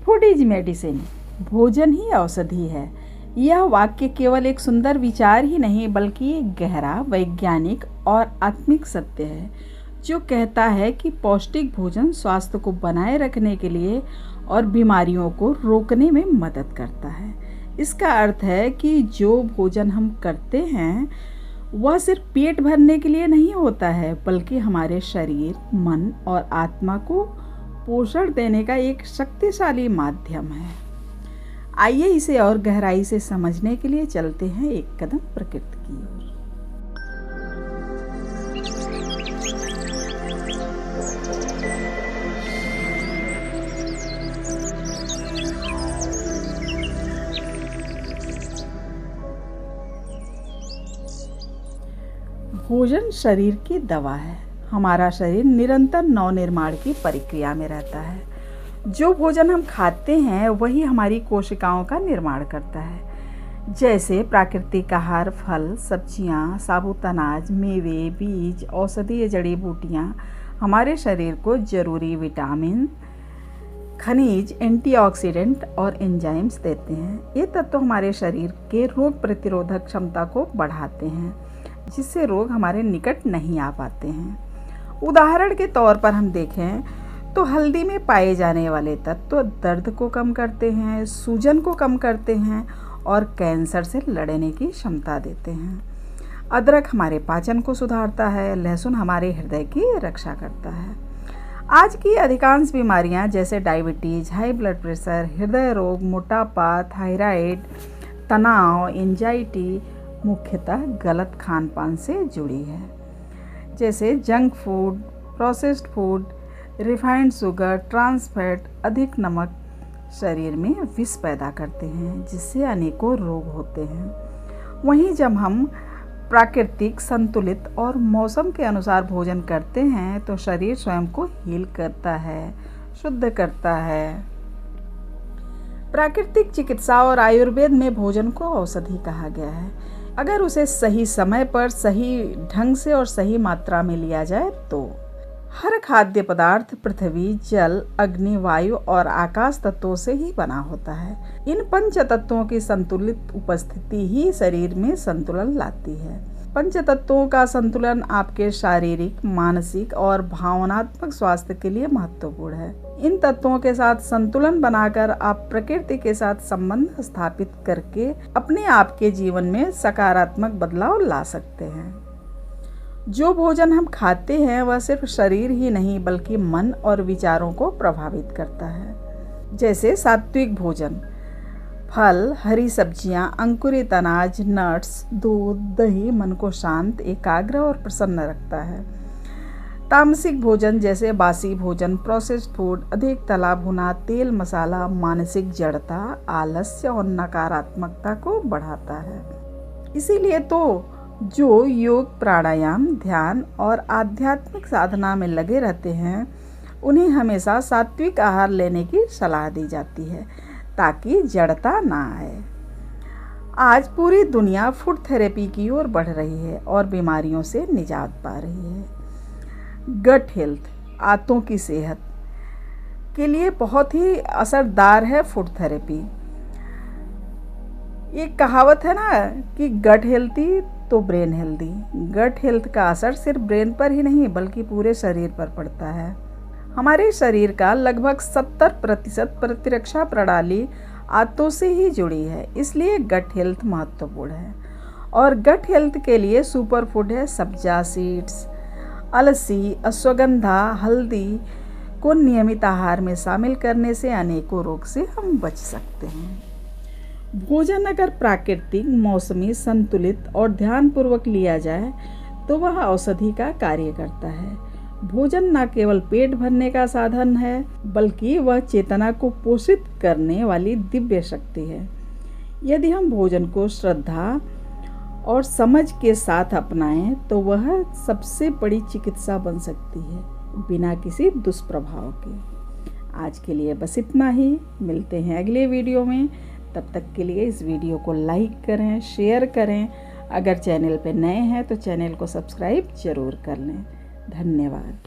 Food is medicine, भोजन ही औषधि है। यह वाक्य केवल एक सुंदर विचार ही नहीं बल्कि एक गहरा वैज्ञानिक और आत्मिक सत्य है जो कहता है कि पौष्टिक भोजन स्वास्थ्य को बनाए रखने के लिए और बीमारियों को रोकने में मदद करता है। इसका अर्थ है कि जो भोजन हम करते हैं वह सिर्फ पेट भरने के लिए नहीं होता है बल्कि हमारे शरीर, मन और आत्मा को पोषण देने का एक शक्तिशाली माध्यम है। आइए इसे और गहराई से समझने के लिए चलते हैं एक कदम प्रकृति की ओर। भोजन शरीर की दवा है। हमारा शरीर निरंतर नवनिर्माण की प्रक्रिया में रहता है। जो भोजन हम खाते हैं वही हमारी कोशिकाओं का निर्माण करता है। जैसे प्राकृतिक आहार, फल, सब्जियां, साबुत अनाज, मेवे, बीज, औषधीय जड़ी बूटियां हमारे शरीर को जरूरी विटामिन, खनिज, एंटीऑक्सीडेंट और एंजाइम्स देते हैं। ये तत्व हमारे शरीर के रोग प्रतिरोधक क्षमता को बढ़ाते हैं जिससे रोग हमारे निकट नहीं आ पाते हैं। उदाहरण के तौर पर हम देखें तो हल्दी में पाए जाने वाले तत्व दर्द को कम करते हैं, सूजन को कम करते हैं और कैंसर से लड़ने की क्षमता देते हैं। अदरक हमारे पाचन को सुधारता है, लहसुन हमारे हृदय की रक्षा करता है। आज की अधिकांश बीमारियां जैसे डायबिटीज, हाई ब्लड प्रेशर, हृदय रोग, मोटापा, थायराइड, तनाव, एंजाइटी मुख्यतः गलत खान पान से जुड़ी है। जैसे junk food, processed food, refined sugar, trans fat, अधिक नमक शरीर में विष पैदा करते हैं जिससे अनेकों रोग होते हैं। वहीं जब हम प्राकृतिक, संतुलित और मौसम के अनुसार भोजन करते हैं तो शरीर स्वयं को हील करता है, शुद्ध करता है। प्राकृतिक चिकित्सा और आयुर्वेद में भोजन को औषधि कहा गया है। अगर उसे सही समय पर, सही ढंग से और सही मात्रा में लिया जाए तो हर खाद्य पदार्थ पृथ्वी, जल, अग्नि, वायु और आकाश तत्वों से ही बना होता है। इन पंच तत्वों की संतुलित उपस्थिति ही शरीर में संतुलन लाती है। पंच तत्वों का संतुलन आपके शारीरिक, मानसिक और भावनात्मक स्वास्थ्य के लिए महत्वपूर्ण है। इन तत्वों के साथ संतुलन बनाकर आप प्रकृति के साथ संबंध स्थापित करके अपने आप के जीवन में सकारात्मक बदलाव ला सकते हैं। जो भोजन हम खाते हैं वह सिर्फ शरीर ही नहीं बल्कि मन और विचारों को प्रभावित करता है। जैसे सात्विक भोजन, फल, हरी सब्जियां, अंकुरित अनाज, नट्स, दूध, दही मन को शांत, एकाग्र और प्रसन्न रखता है। तामसिक भोजन जैसे बासी भोजन, प्रोसेस्ड फूड, अधिक तला भुना, तेल मसाला मानसिक जड़ता, आलस्य और नकारात्मकता को बढ़ाता है। इसीलिए तो जो योग, प्राणायाम, ध्यान और आध्यात्मिक साधना में लगे रहते हैं उन्हें हमेशा सात्विक आहार लेने की सलाह दी जाती है ताकि जड़ता ना आए। आज पूरी दुनिया फूड थेरेपी की ओर बढ़ रही है और बीमारियों से निजात पा रही है। गट हेल्थ, आंतों की सेहत के लिए बहुत ही असरदार है फूड थेरेपी। एक कहावत है ना कि गट हेल्थी तो ब्रेन हेल्दी। गट हेल्थ का असर सिर्फ ब्रेन पर ही नहीं बल्कि पूरे शरीर पर पड़ता है। हमारे शरीर का लगभग 70% प्रतिरक्षा प्रणाली आंतों से ही जुड़ी है, इसलिए गट हेल्थ महत्वपूर्ण है। और गट हेल्थ के लिए सुपर फूड है सब्जा सीड्स, अलसी, अश्वगंधा, हल्दी को नियमित आहार में शामिल करने से अनेकों रोग से हम बच सकते हैं। भोजन अगर प्राकृतिक, मौसमी, संतुलित और ध्यानपूर्वक लिया जाए तो वह औषधि का कार्य करता है। भोजन न केवल पेट भरने का साधन है बल्कि वह चेतना को पोषित करने वाली दिव्य शक्ति है। यदि हम भोजन को श्रद्धा और समझ के साथ अपनाएं तो वह सबसे बड़ी चिकित्सा बन सकती है बिना किसी दुष्प्रभाव के। आज के लिए बस इतना ही। मिलते हैं अगले वीडियो में। तब तक के लिए इस वीडियो को लाइक करें, शेयर करें। अगर चैनल पे नए हैं तो चैनल को सब्सक्राइब जरूर कर लें। धन्यवाद।